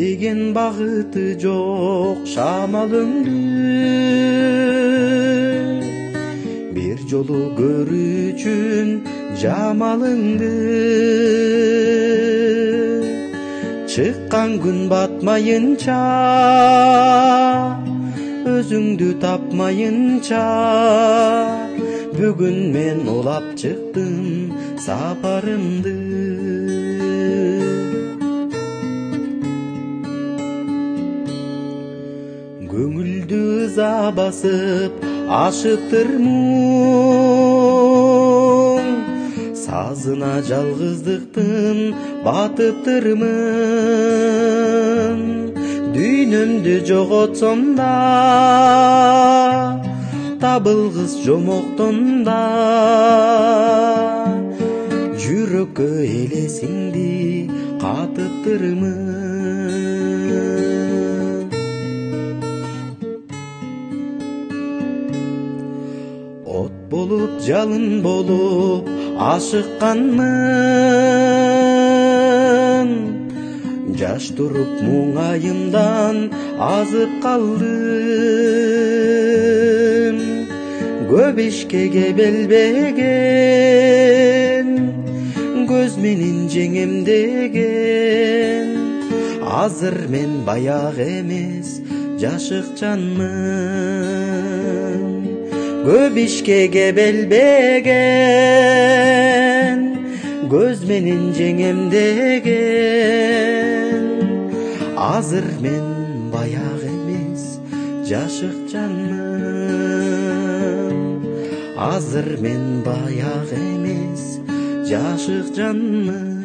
деген багыты жок шамалыңды бир жолу көрүүчүн жамалыңды чыккан күн батмайынча өзүңдү тапмайынча бүгүн мен улап чыктым сапарымды көңүлдү ыза басып ашыптыр муң сазына жалгыздыктын батыптырмын дүйнөмдү жоготсом да табылгыс жомоктон да жүрөккө элесиңди катыптырмын от болуп жалын болуп ашыкканмын жаш туруп муңайымдан азып калдым көп ишке кебелбеген көз менен жеңем деген азыр мен баяк эмес жашыкчанмын көп ишке кебелбеген көз менен жеңем деген азыр мен баяк эмес жашыкчанмын азыр мен баяк эмес жашыкчанмын